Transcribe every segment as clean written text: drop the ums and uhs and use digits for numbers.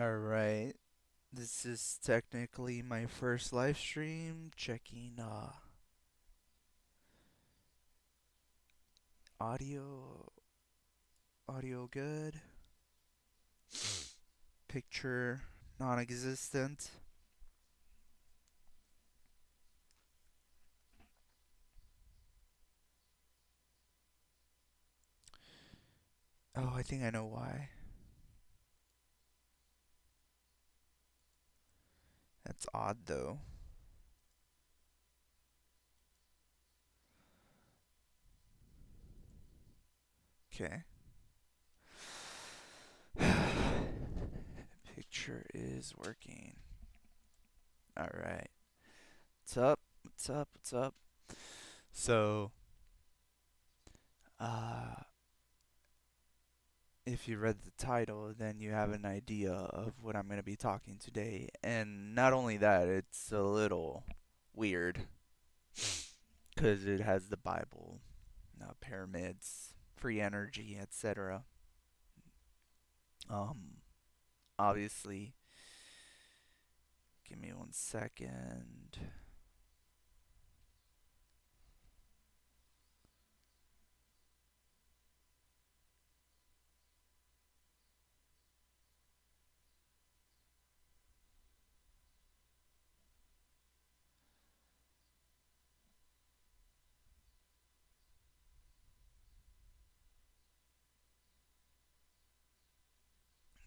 Alright, this is technically my first live stream. Checking audio audio good. Picture non-existent. Oh, I think I know why. That's odd though. Okay. Picture is working. Alright. What's up? What's up? What's up? So, uh if you read the title, then you have an idea of what I'm going to be talking today. And not only that, it's a little weird because it has the Bible, pyramids, free energy, etc. Um, Obviously, give me 1 second.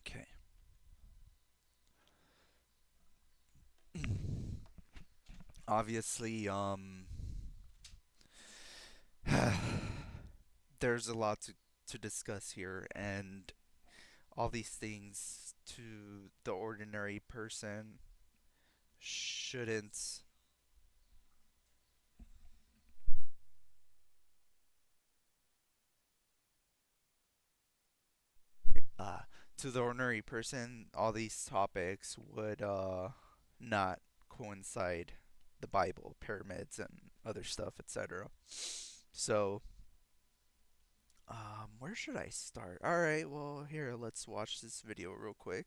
Okay. Obviously, there's a lot to discuss here, and all these things to the ordinary person shouldn't uh, to the ordinary person, all these topics would not coincide the Bible, pyramids, and other stuff, etc. So, where should I start? All right, well, here, let's watch this video real quick.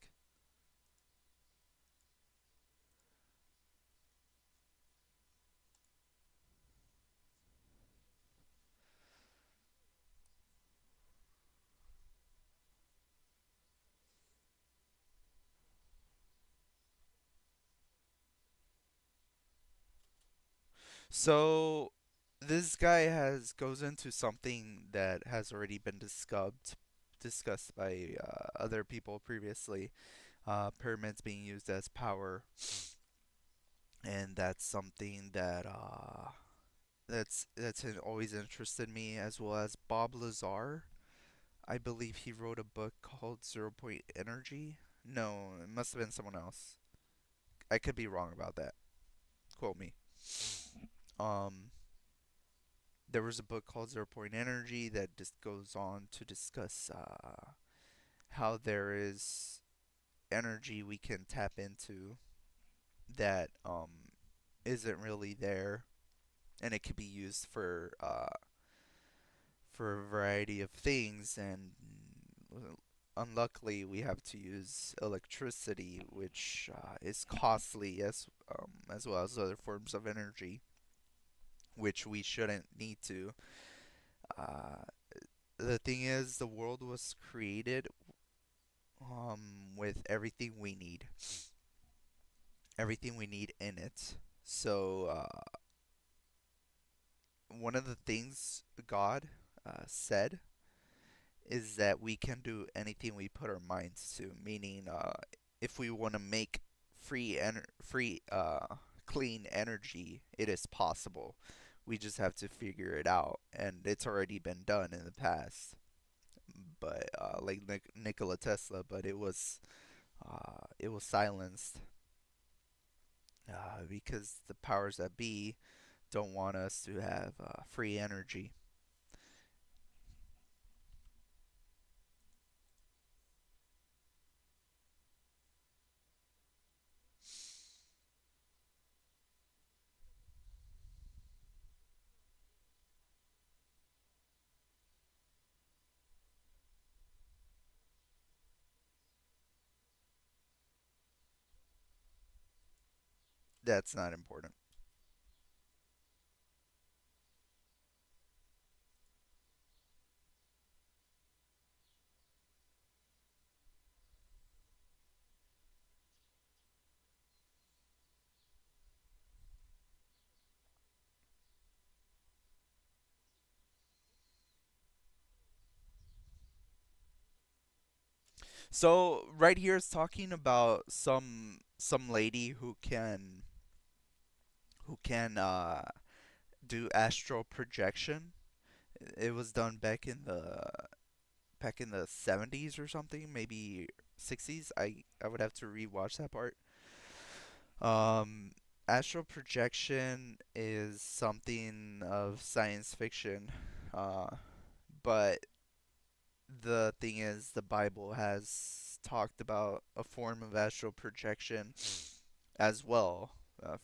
So, this guy has goes into something that has already been discussed by other people previously. Pyramids being used as power, and that's something that always interested me, as well as Bob Lazar. I believe he wrote a book called Zero Point Energy. No, it must have been someone else. I could be wrong about that. Quote me. Um, there was a book called Zero Point Energy that just goes on to discuss how there is energy we can tap into that isn't really there, and it could be used for a variety of things. And unluckily, we have to use electricity, which is costly as well as other forms of energy, which we shouldn't need to. Uh, the thing is, the world was created with everything we need in it. So one of the things God said is that we can do anything we put our minds to. Meaning, if we want to make free clean energy, it is possible. We just have to figure it out, and it's already been done in the past. But like Nikola Tesla, but it was silenced because the powers that be don't want us to have free energy. That's not important. So right here is talking about some lady who can do astral projection. It was done back in the 70s or something, maybe 60s. I would have to rewatch that part. Um, Astral projection is something of science fiction, uh, but the thing is, the Bible has talked about a form of astral projection as well.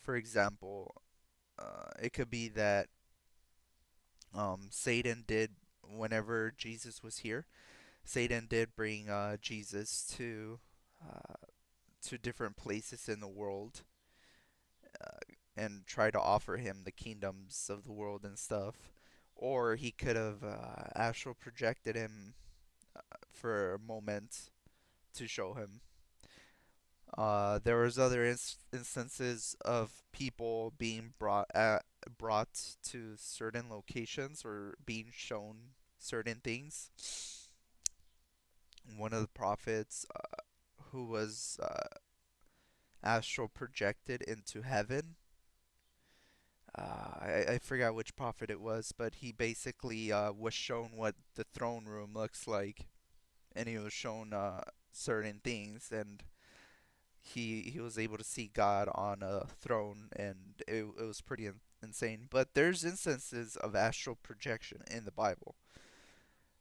For example, it could be that Satan did, whenever Jesus was here, Satan did bring Jesus to different places in the world and try to offer him the kingdoms of the world and stuff. Or he could have astral projected him for a moment to show him. There was other instances of people being brought to certain locations or being shown certain things. One of the prophets who was astral projected into heaven. I forgot which prophet it was, but he basically was shown what the throne room looks like, and he was shown certain things, and he was able to see God on a throne, and it was pretty insane. But there's instances of astral projection in the Bible.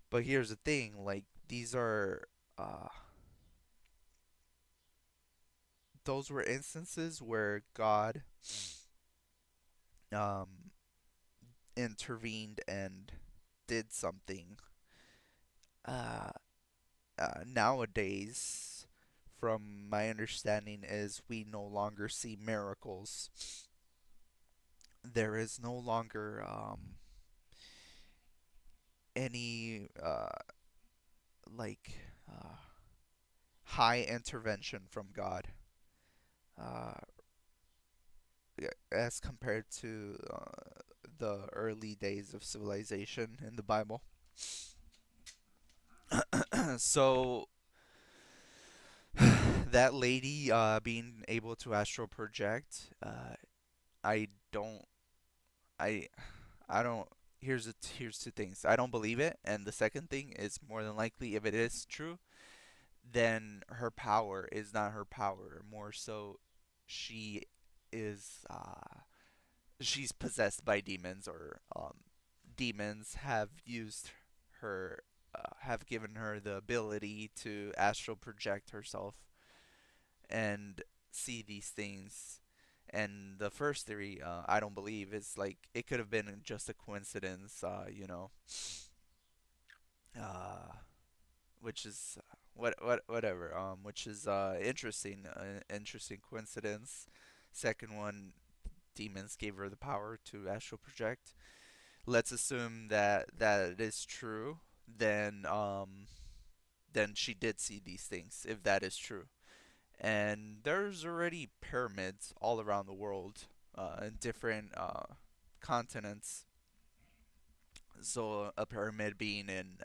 But here's the thing, like these are uh, those were instances where God um, intervened and did something. Uh, Nowadays, from my understanding, is we no longer see miracles. There is no longer any like uh, high intervention from God uh, as compared to the early days of civilization in the Bible. So that lady being able to astral project, I don't, I, I don't. Here's two things. I don't believe it, and the second thing is more than likely, if it is true, then her power is not her power. More so, she is she's possessed by demons, or demons have used her, have given her the ability to astral project herself and see these things. And the first theory, I don't believe, is like it could have been just a coincidence, uh, which is whatever, which is interesting, interesting coincidence. Second one, demons gave her the power to astral project. Let's assume that it is true, then she did see these things, if that is true. And there's already pyramids all around the world, in different continents. So a pyramid being in,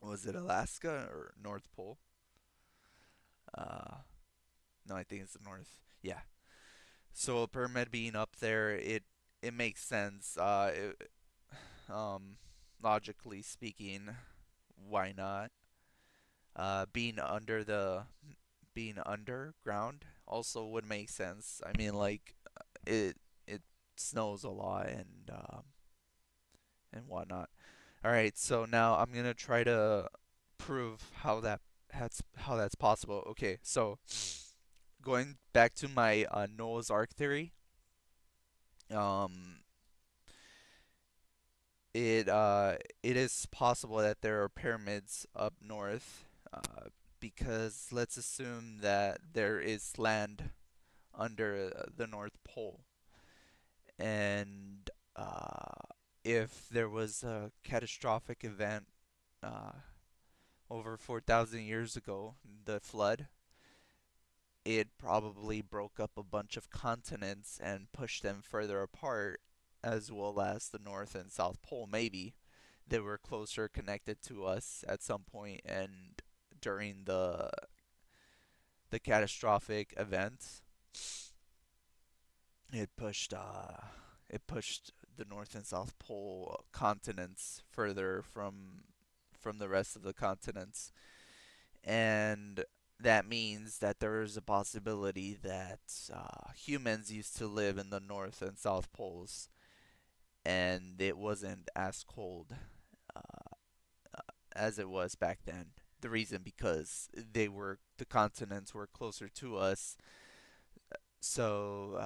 was it Alaska or North Pole? Uh, no, I think it's the North. Yeah. So a pyramid being up there, it makes sense. Um, Logically speaking, why not? Being being underground also would make sense. I mean, like it snows a lot and whatnot. All right, so now I'm gonna try to prove how that's possible. Okay, so going back to my Noah's Ark theory, um, it it is possible that there are pyramids up north. because let's assume that there is land under the North Pole, and if there was a catastrophic event uh, over 4,000 years ago, the flood, it probably broke up a bunch of continents and pushed them further apart, as well as the North and South Pole, maybe. They were closer connected to us at some point, and during the catastrophic event, it pushed it pushed the North and South Pole continents further from the rest of the continents, and that means that there is a possibility that humans used to live in the North and South Poles, and it wasn't as cold uh, as it was back then. The reason because the continents were closer to us, so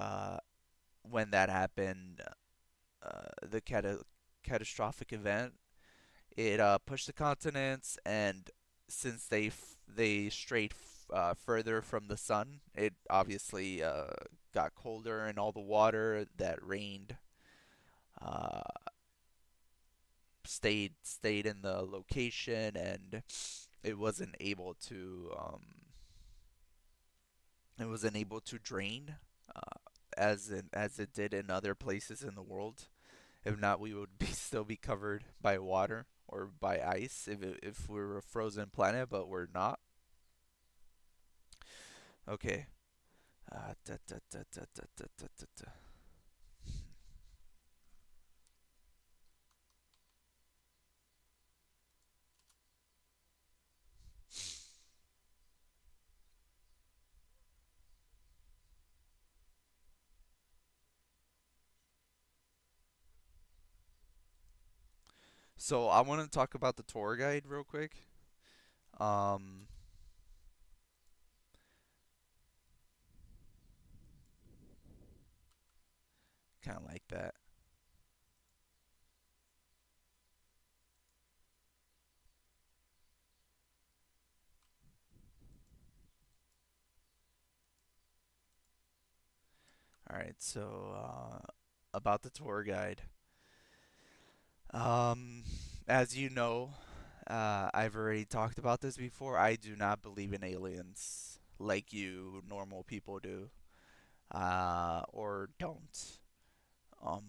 when that happened, the catastrophic event, it pushed the continents, and since they strayed further from the sun, it obviously got colder, and all the water that rained uh, stayed in the location, and it wasn't able to drain as it did in other places in the world. If not, we would still be covered by water or by ice if we were a frozen planet, but we're not. Okay. Da, da, da, da, da, da, da, da, da. So I want to talk about the tour guide real quick. Um, Kind of like that. All right. So about the tour guide. Um, as you know, I've already talked about this before. I do not believe in aliens like you normal people do, or don't. Um,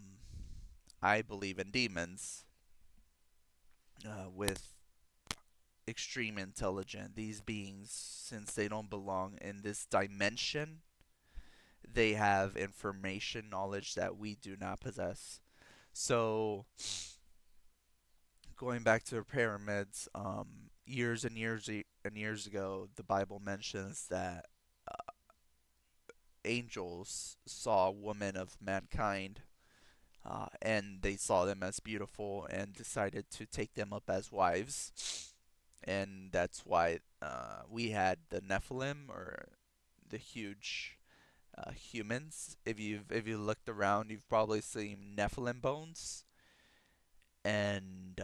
I believe in demons with extreme intelligence. These beings, since they don't belong in this dimension, they have information, knowledge that we do not possess. So, going back to the pyramids, years and and years ago, the Bible mentions that angels saw women of mankind, and they saw them as beautiful and decided to take them up as wives. And that's why we had the Nephilim, or the huge humans. If you looked around, you've probably seen Nephilim bones, and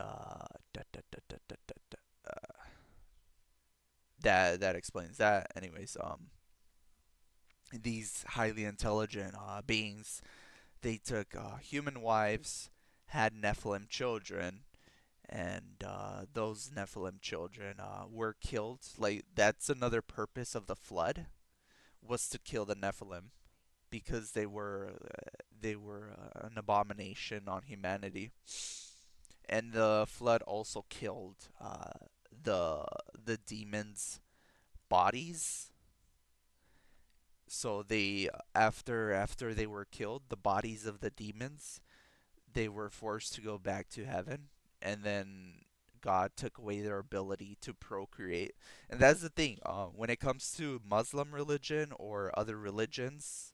that explains that. Anyways, these highly intelligent beings, they took human wives, had Nephilim children, and those Nephilim children were killed. Like that's another purpose of the flood, was to kill the Nephilim because they were an abomination on humanity, and the flood also killed the the demons' bodies. So they after they were killed, the bodies of the demons, they were forced to go back to heaven, and then God took away their ability to procreate. And that's the thing. When it comes to Muslim religion or other religions,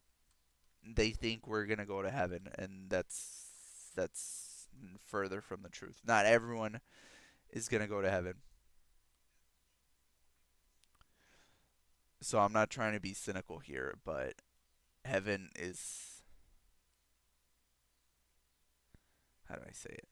they think we're gonna go to heaven, and that's further from the truth. Not everyone is gonna go to heaven. So I'm not trying to be cynical here, but heaven is, how do I say it?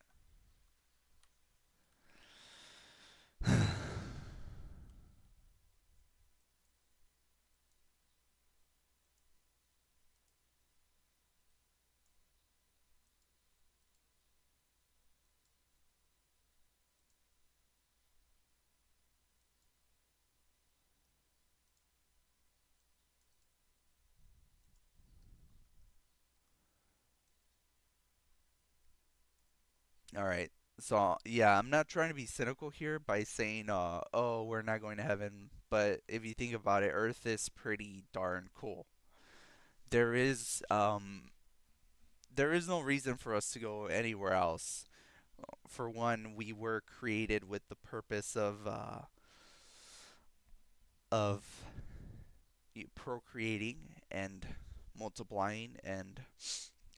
All right. So, yeah, I'm not trying to be cynical here by saying, oh, we're not going to heaven. But if you think about it, Earth is pretty darn cool. There is, um, there is no reason for us to go anywhere else. For one, we were created with the purpose of procreating and multiplying and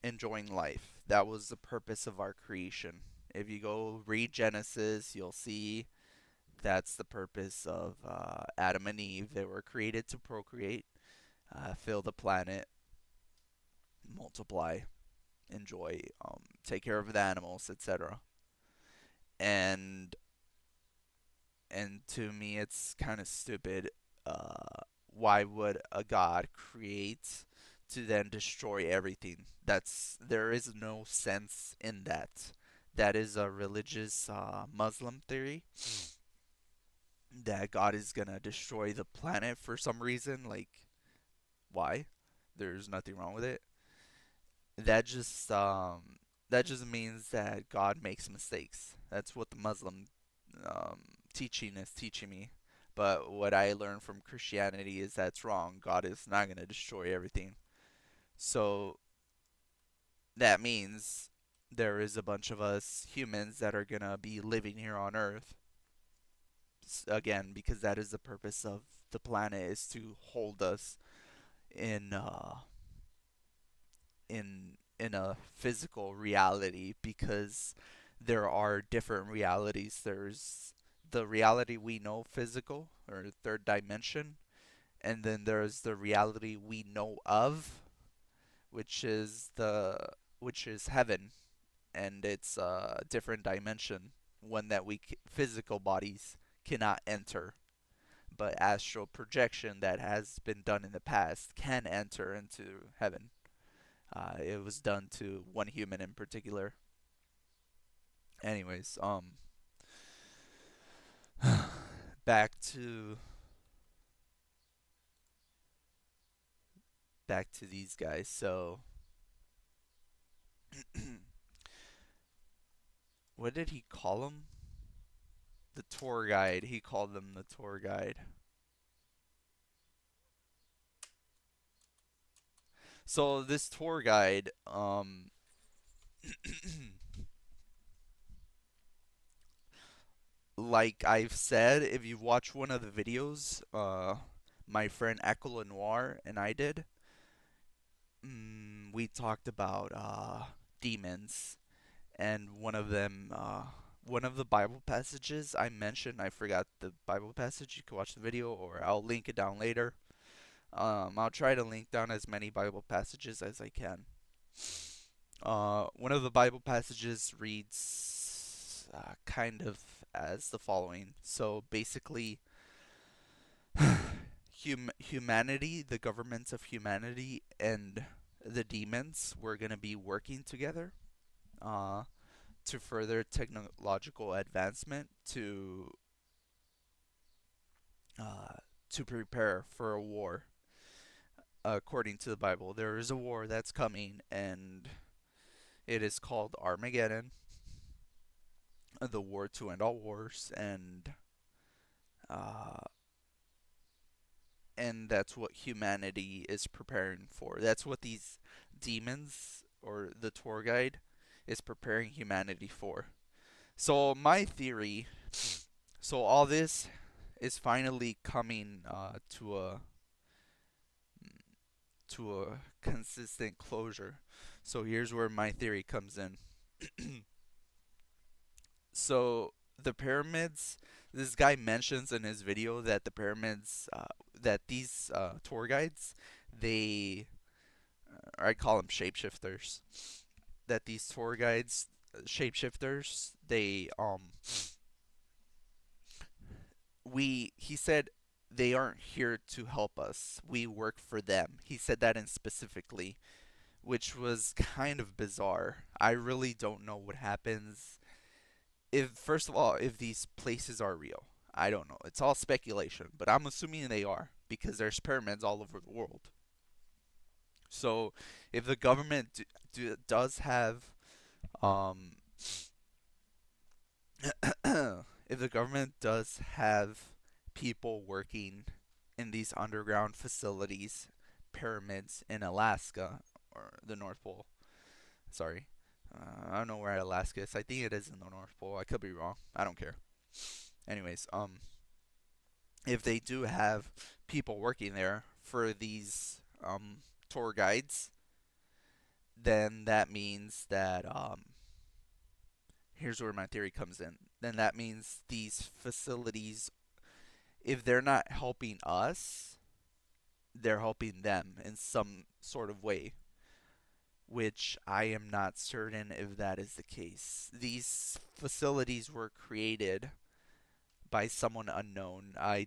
enjoying life. That was the purpose of our creation. If you go read Genesis, you'll see that's the purpose of Adam and Eve. They were created to procreate, fill the planet, multiply, enjoy, take care of the animals, etc. And and to me, it's kind of stupid. Why would a god create to then destroy everything? There is no sense in that. That is a religious Muslim theory that God is gonna destroy the planet for some reason. Like, why? There's nothing wrong with it. That just um, that just means that God makes mistakes. That's what the Muslim teaching is teaching me. But what I learned from Christianity is that's wrong. God is not gonna destroy everything. So that means there is a bunch of us humans that are gonna be living here on Earth again because that is the purpose of the planet is to hold us in in a physical reality because there are different realities. There's the reality we know physical or third dimension, and then there's the reality we know of, which is the which is heaven, and it's a different dimension, one that physical bodies cannot enter. But astral projection that has been done in the past can enter into heaven. It was done to one human in particular. Anyways, back to these guys. So, what did he call them? The tour guide. He called them the tour guide. So this tour guide, like I've said, if you watch one of the videos, my friend Echo Noir and I did, we talked about demons, and one of the Bible passages I mentioned, I forgot the Bible passage. You can watch the video, or I'll link it down later. I'll try to link down as many Bible passages as I can. One of the Bible passages reads kind of as the following. So basically, humanity, the governments of humanity, and the demons were going to be working together uh, to further technological advancement uh, to prepare for a war. According to the Bible, there is a war that's coming, and it is called Armageddon, the war to end all wars, uh, and that's what humanity is preparing for. That's what these demons or the tour guide is preparing humanity for. So my theory, so all this is finally coming to a consistent closure. So here's where my theory comes in. So the pyramids, this guy mentions in his video that the pyramids, that these tour guides, they, or I call them shapeshifters, that these tour guides, shapeshifters, he said they aren't here to help us. We work for them. He said that in specifically, which was kind of bizarre. I really don't know what happens if, first of all, if these places are real. I don't know. It's all speculation, but I'm assuming they are because there's pyramids all over the world. So, if the government does have um, If the government does have people working in these underground facilities, pyramids in Alaska or the North Pole, sorry, I don't know where Alaska is. I think it is in the North Pole. I could be wrong. I don't care. Anyways, if they do have people working there for these tour guides, then that means that here's where my theory comes in. Then that means these facilities, if they're not helping us, they're helping them in some sort of way, which I am not certain if that is the case. These facilities were created by someone unknown. I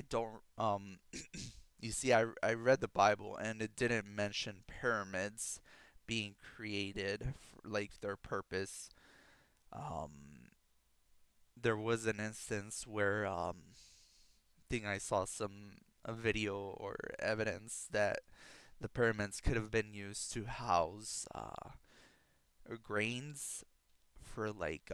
don't you see, I read the Bible and it didn't mention pyramids being created for like their purpose. Um there was an instance where I think I saw some a video or evidence that the pyramids could have been used to house grains for like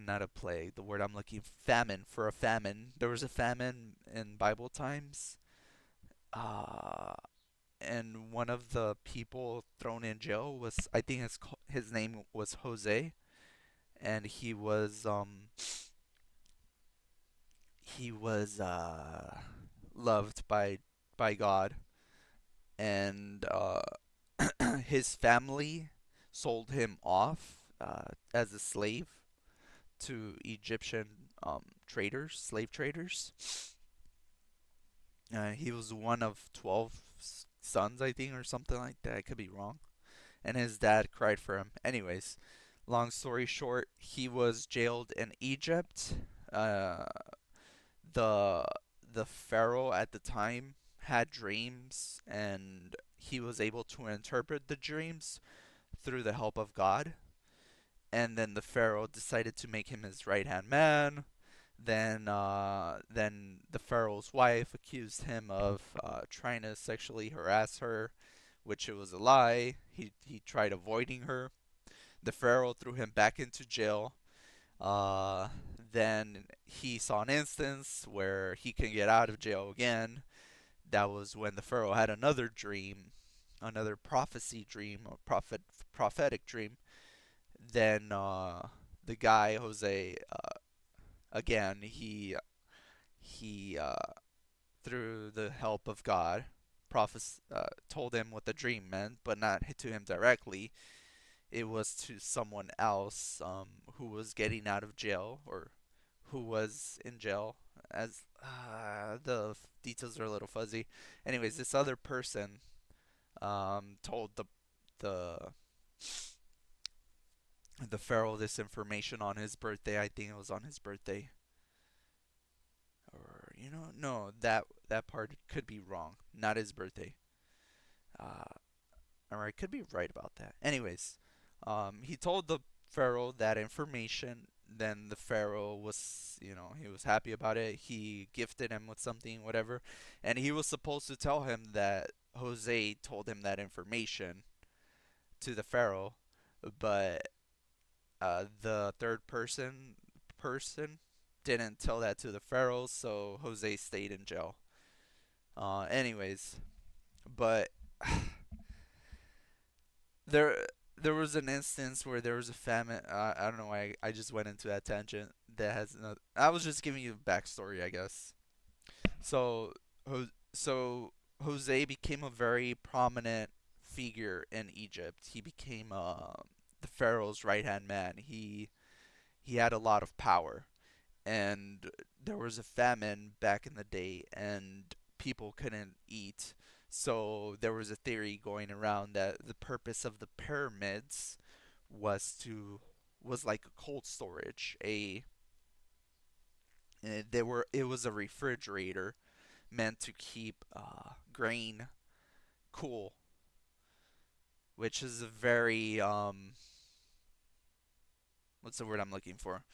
not a plague, the word I'm looking, famine, for a famine. There was a famine in Bible times. Uh and one of the people thrown in jail was, I think his name was Jose, and he was loved by God, and his family sold him off as a slave to Egyptian traders, slave traders. He was one of 12 sons, I think, or something like that. I could be wrong. And his dad cried for him. Anyways, long story short, he was jailed in Egypt. Uh, the the pharaoh at the time had dreams, and he was able to interpret the dreams through the help of God. And then the pharaoh decided to make him his right hand man. Then the pharaoh's wife accused him of trying to sexually harass her, which it was a lie. He tried avoiding her. The pharaoh threw him back into jail. Uh, then he saw an instance where he can get out of jail again. That was when the pharaoh had another dream, another prophecy dream, or prophetic dream. Then the guy Jose, again, he through the help of God, told him what the dream meant, but not to him directly. It was to someone else who was getting out of jail, or who was in jail. As the details are a little fuzzy. Anyways, this other person told the the pharaoh this information on his birthday. I think it was on his birthday, or no, that part could be wrong. Not his birthday. Uh, or I could be right about that. Anyways, he told the pharaoh that information. Then the pharaoh was, he was happy about it. He gifted him with something, whatever, and he was supposed to tell him that Jose told him that information to the pharaoh, but the third person didn't tell that to the pharaoh, so Jose stayed in jail. Anyways, but there there was an instance where there was a famine. I don't know why I just went into that tangent. That has no. I was just giving you a backstory, I guess. So, so Jose became a very prominent figure in Egypt. He became the pharaoh's right hand man. He had a lot of power, and there was a famine back in the day, and people couldn't eat. So there was a theory going around that the purpose of the pyramids was like a cold storage. It was a refrigerator meant to keep grain cool, which is a very what's the word I'm looking for?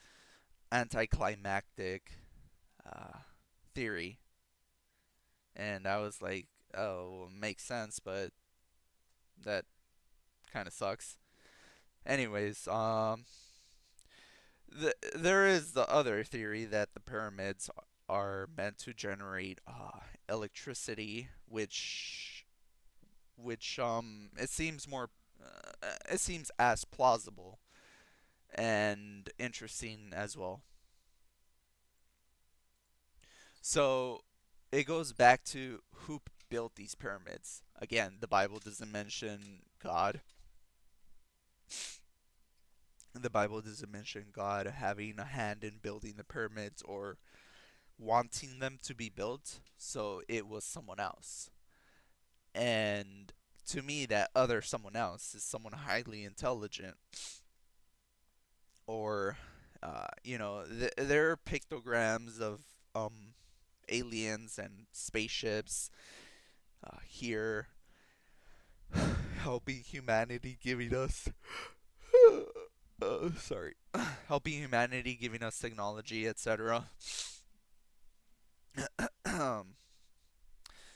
Anticlimactic uh, theory. And I was like, oh, well, makes sense, but that Kind of sucks. Anyways, there is the other theory that the pyramids are meant to generate electricity, which it seems it seems as plausible and interesting as well. So it goes back to who built these pyramids. Again, the Bible doesn't mention God. The Bible doesn't mention God having a hand in building the pyramids or wanting them to be built, so it was someone else. And to me, that other someone else is someone highly intelligent, or, there are pictograms of aliens and spaceships here helping humanity, giving us. Sorry. Helping humanity, giving us technology, etc.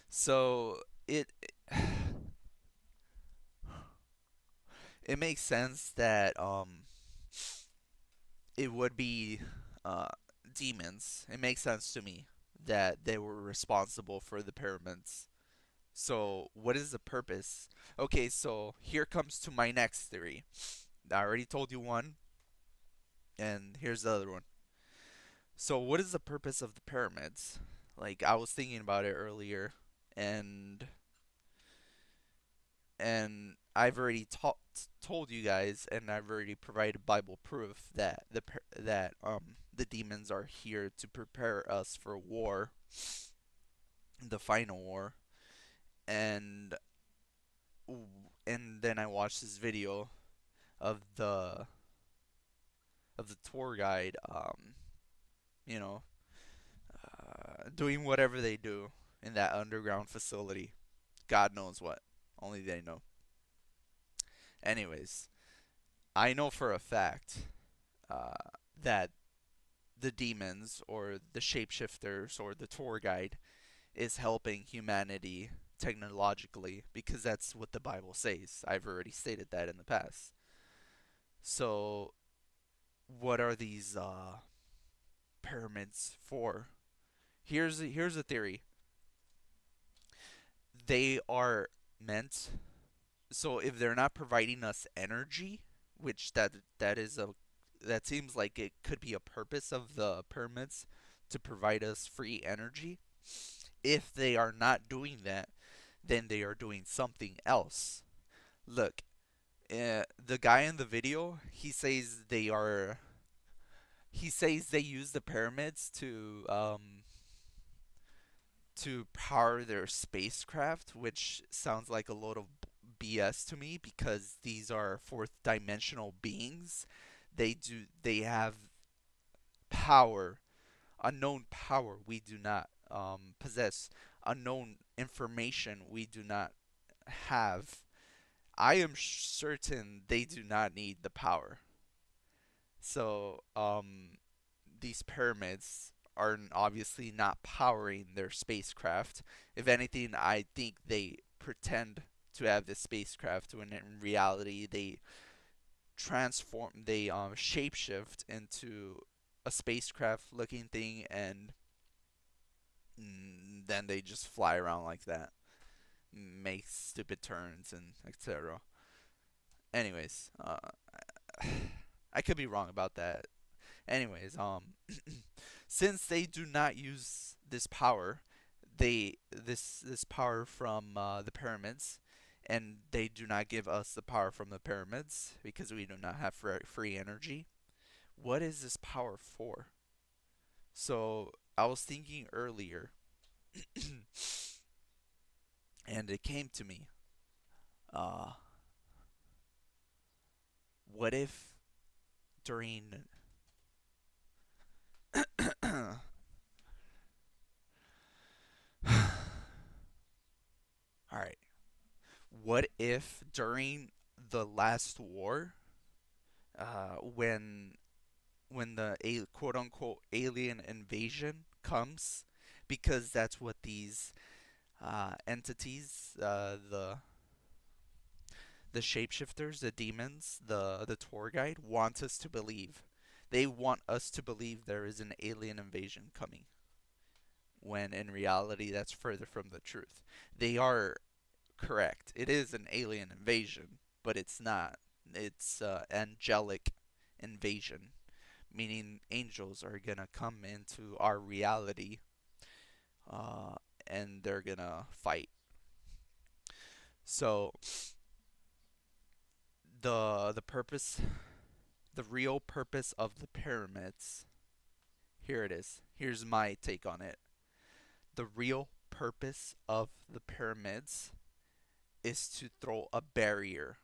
So it it makes sense that it would be uh, demons. It makes sense to me that they were responsible for the pyramids. So what is the purpose? Okay, so here comes to my next theory. I already told you one, and here's the other one. So what is the purpose of the pyramids? Like I was thinking about it earlier, and I've already told you guys, and I've already provided Bible proof that the demons are here to prepare us for war, the final war, and then I watched this video of the tour guide, you know, doing whatever they do in that underground facility. God knows what, only they know. Anyways, I know for a fact uh, that the demons or the shapeshifters or the tour guide is helping humanity technologically because that's what the Bible says. I've already stated that in the past. So, what are these pyramids for? Here's a theory. They are meant, so if they're not providing us energy, which that seems like it could be a purpose of the pyramids to provide us free energy. If they are not doing that, then they are doing something else. Look, the guy in the video, he says they use the pyramids to power their spacecraft, which sounds like a load of BS to me because these are fourth dimensional beings. They have power, unknown power we do not possess, unknown information we do not have. I am certain they do not need the power. So, these pyramids are obviously not powering their spacecraft. If anything, I think they pretend to have this spacecraft when in reality they shapeshift into a spacecraft looking thing, and then they just fly around like that, make stupid turns and etc. Anyways, I could be wrong about that. Anyways, since they do not use this power from the pyramids, and they do not give us the power from the pyramids because we do not have free energy. What is this power for? So I was thinking earlier, and it came to me. Uh, what if during all right. What if during the last war, when the quote unquote alien invasion comes, because that's what these entities, the shapeshifters, the demons, the tour guide want us to believe. They want us to believe there is an alien invasion coming, when in reality that's further from the truth. They are correct. It is an alien invasion, but it's not. It's angelic invasion, meaning angels are gonna come into our reality, uh, and they're gonna fight. So the purpose, the real purpose of the pyramids. Here it is. Here's my take on it. The real purpose of the pyramids is to throw a barrier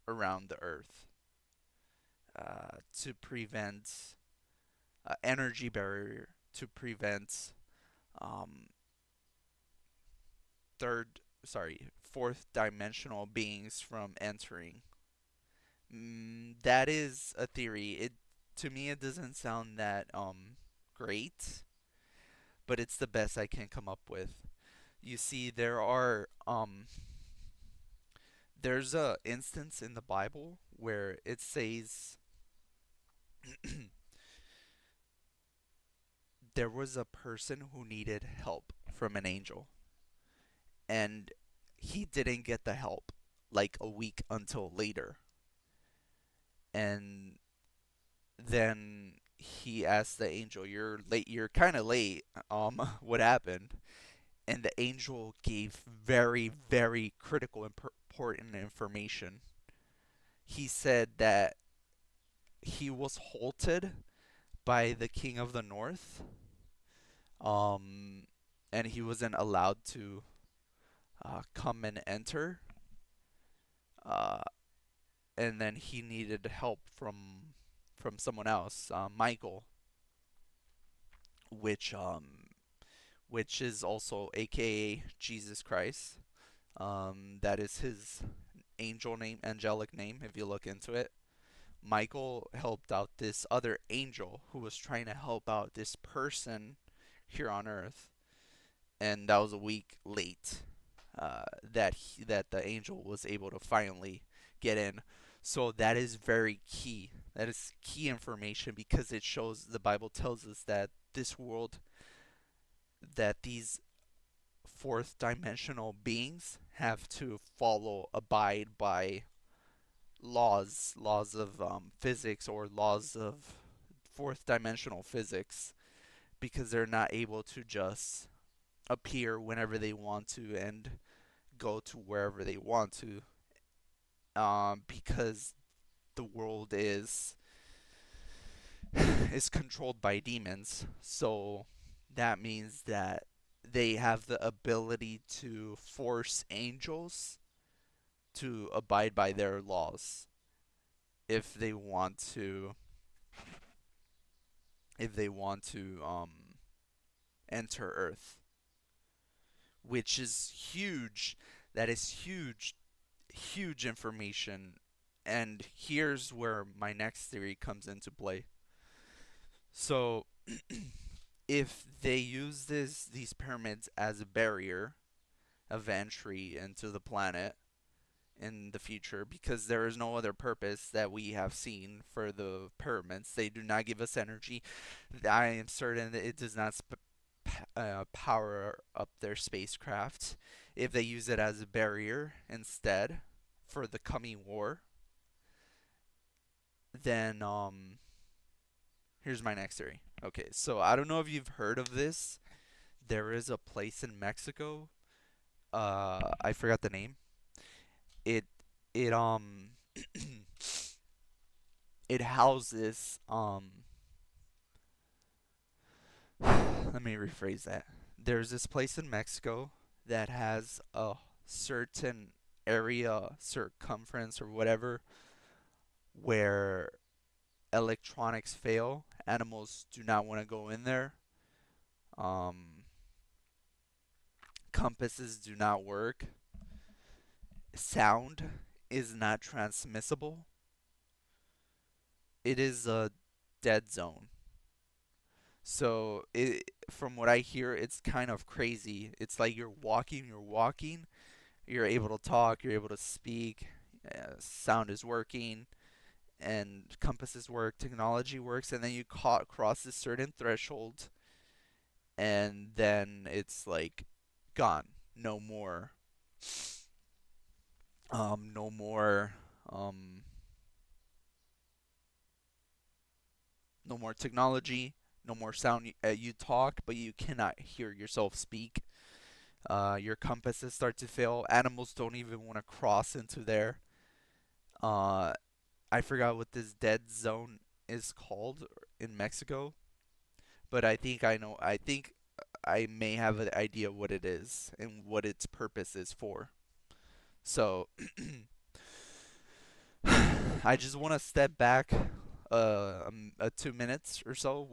around the earth, to prevent energy barrier, to prevent um, fourth dimensional beings from entering. That is a theory. It To me it doesn't sound that great, but it's the best I can come up with. You see, there's a instance in the Bible where it says there was a person who needed help from an angel, and he didn't get the help like a week until later. And then he asked the angel, "You're late. You're kind of late. What happened?" And the angel gave very, very critical, important information. He said that he was halted by the king of the north, um, and he wasn't allowed to come and enter. Uh, and then he needed help from someone else, Michael, which which is also AKA Jesus Christ. That is his angelic name. If you look into it, Michael helped out this other angel who was trying to help out this person here on Earth, and that was a week late. That the angel was able to finally get in. So that is very key. That is key information because it shows the Bible tells us that this world, that these fourth dimensional beings have to abide by laws of physics, or laws of fourth dimensional physics, because they're not able to just appear whenever they want to and go to wherever they want to, because the world is controlled by demons. So that means that they have the ability to force angels to abide by their laws if they want to enter Earth, which is huge. That is huge, huge information. And here's where my next theory comes into play. So, if they use these pyramids as a barrier of entry into the planet in the future, because there is no other purpose that we have seen for the pyramids. They do not give us energy. I am certain that it does not power up their spacecraft. If they use it as a barrier instead for the coming war, then here's my next theory. Okay, so I don't know if you've heard of this. There is a place in Mexico. I forgot the name. It it it houses let me rephrase that. There's this place in Mexico that has a certain area circumference or whatever where electronics fail. Animals do not want to go in there. Um, Compasses do not work. Sound is not transmissible. It is a dead zone. So from what I hear, it's kind of crazy. It's like you're walking, you're able to talk, you're able to speak, sound is working, and compasses work, technology works, and then you cross this certain threshold, and then it's like gone. No more, no more, um, no more technology, no more sound. You talk, but you cannot hear yourself speak. Your compasses start to fail. Animals don't even want to cross into there. Uh, I forgot what this dead zone is called in Mexico, but I think I know. I think I may have an idea what it is and what its purpose is for. So I just want to step back 2 minutes or so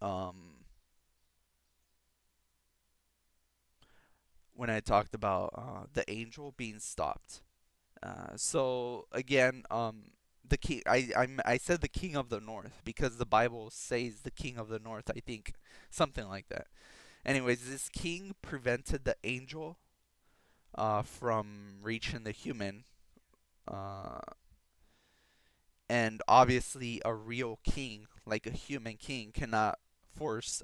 um when I talked about the angel being stopped. So again, the king. I said the king of the north because the Bible says the king of the north. I think something like that. Anyways, this king prevented the angel from reaching the human. Uh, and obviously, a real king, like a human king, cannot force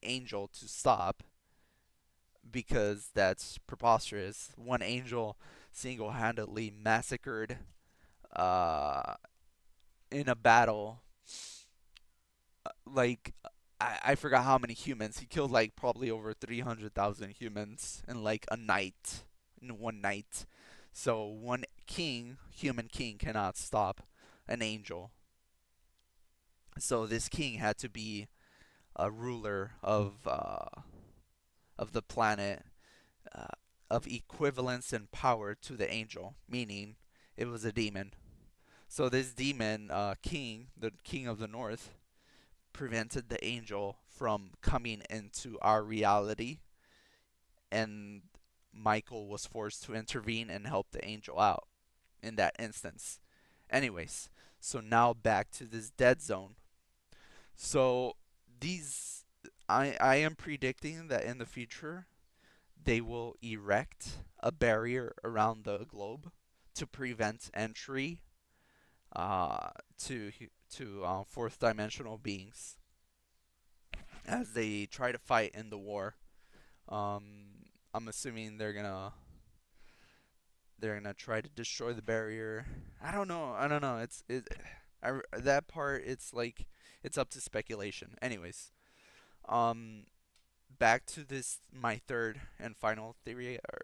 angel to stop because that's preposterous. One angel single-handedly massacred uh, in a battle, like I forgot how many humans. He killed like probably over 300,000 humans in like a night, in one night. So one king, human king, cannot stop an angel. So this king had to be a ruler of the planet, uh, of equivalence and power to the angel, meaning it was a demon. So this demon king, the king of the north, prevented the angel from coming into our reality, and Michael was forced to intervene and help the angel out in that instance. Anyways, so now back to this dead zone. So these I am predicting that in the future they will erect a barrier around the globe to prevent entry uh, to fourth dimensional beings as they try to fight in the war. I'm assuming they're gonna try to destroy the barrier. I don't know. I don't know. That part. It's like it's up to speculation. Anyways, um, back to this my third and final theory, or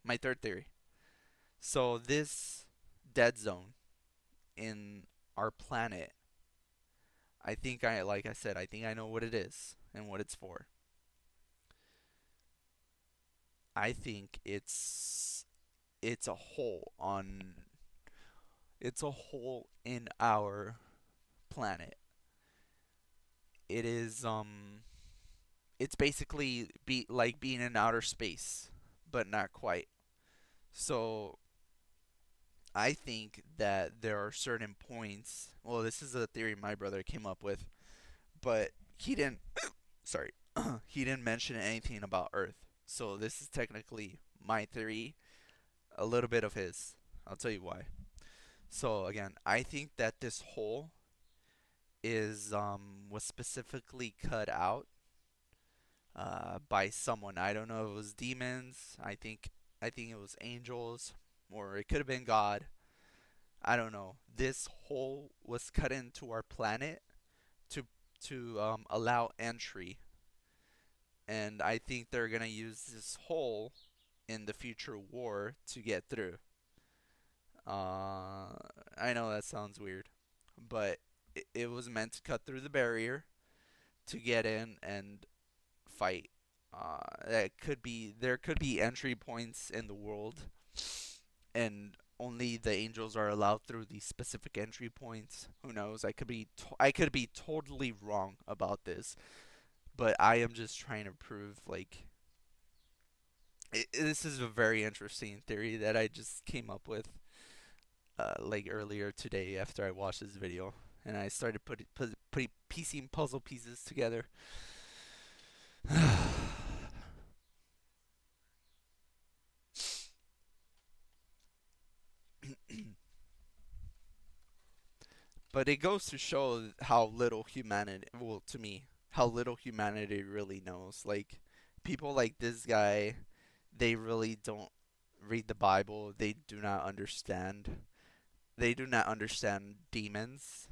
my third theory. So this dead zone in our planet, like I said, I think I know what it is and what it's for. I think it's a hole on it's a hole in our planet. It is it's basically like being in outer space, but not quite. So I think that there are certain points. Well, this is a theory my brother came up with, but he didn't. Sorry, he didn't mention anything about Earth. So this is technically my theory, a little bit of his. I'll tell you why. So again, I think that this hole is was specifically cut out by someone. I don't know if it was demons. I think it was angels, or it could have been God. I don't know. This hole was cut into our planet to allow entry, and I think they're gonna use this hole in the future war to get through. Uh, I know that sounds weird, but it was meant to cut through the barrier to get in and fight. There could be entry points in the world, and only the angels are allowed through these specific entry points. Who knows? I could be totally wrong about this, but I am just trying to prove like this is a very interesting theory that I just came up with like earlier today after I watched this video, and I started putting piecing puzzle pieces together. But it goes to show how little humanity, well, to me, how little humanity really knows. Like, people like this guy, they really don't read the Bible. They do not understand. They do not understand demons.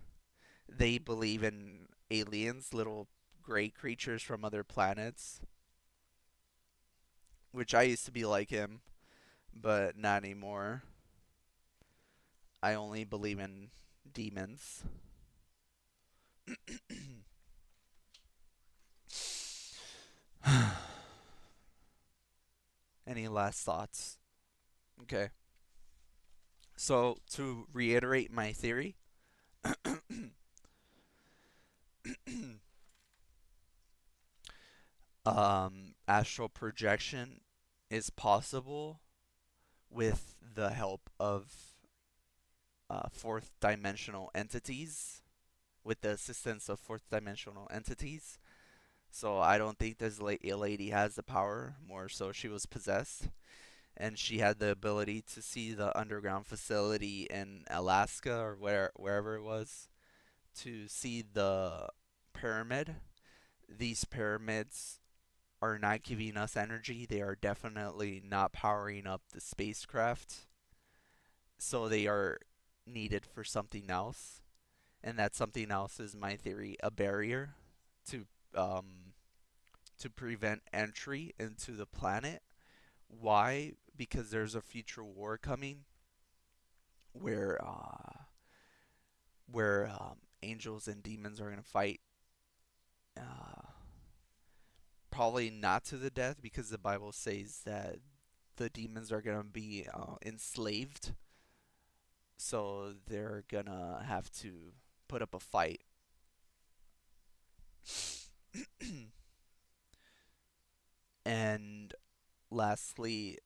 They believe in aliens, little gray creatures from other planets, which I used to be like him, but not anymore. I only believe in demons. Any last thoughts? Okay. So, to reiterate my theory, astral projection is possible with the help of fourth dimensional entities, with the assistance of fourth dimensional entities. So, I don't think this lady has the power, more so she was possessed. And she had the ability to see the underground facility in Alaska or wherever it was, to see the pyramid. These pyramids are not giving us energy. They are definitely not powering up the spacecraft. So they are needed for something else. And that something else is my theory, a barrier to um to prevent entry into the planet. Why? Because there's a future war coming where angels and demons are going to fight, uh, probably not to the death, because the Bible says that the demons are going to be enslaved, so they're going to have to put up a fight. And lastly,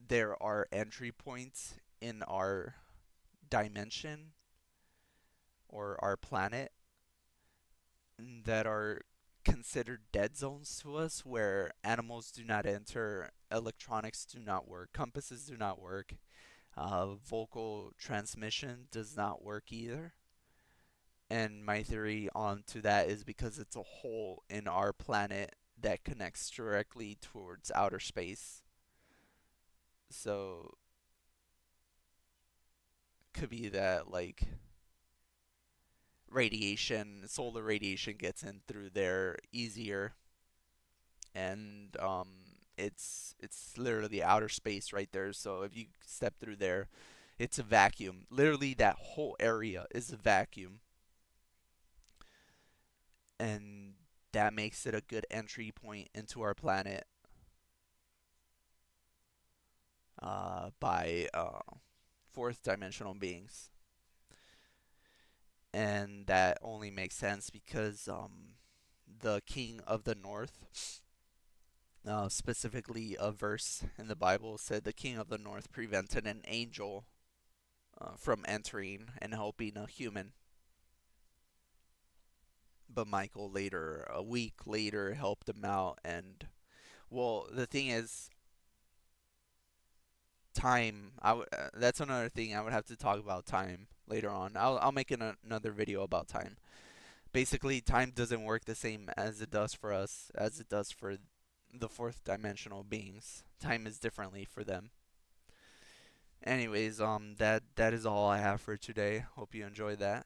there are entry points in our dimension or our planet that are considered dead zones to us, where animals do not enter, electronics do not work, compasses do not work, vocal transmission does not work either. And my theory on to that is because it's a hole in our planet that connects directly towards outer space. So could be that like radiation, solar radiation gets in through there easier, and it's literally outer space right there. So if you step through there, it's a vacuum. Literally, that whole area is a vacuum, and that makes it a good entry point into our planet by fourth dimensional beings. And that only makes sense because the King of the North, specifically a verse in the Bible, said the King of the North prevented an angel from entering and helping a human. But Michael later, a week later, helped him out. And, well, the thing is, time. That's another thing I would have to talk about time later on. I'll make another video about time. Basically, time doesn't work the same as it does for us, as it does for the fourth dimensional beings. Time is differently for them. Anyways, that is all I have for today. Hope you enjoyed that.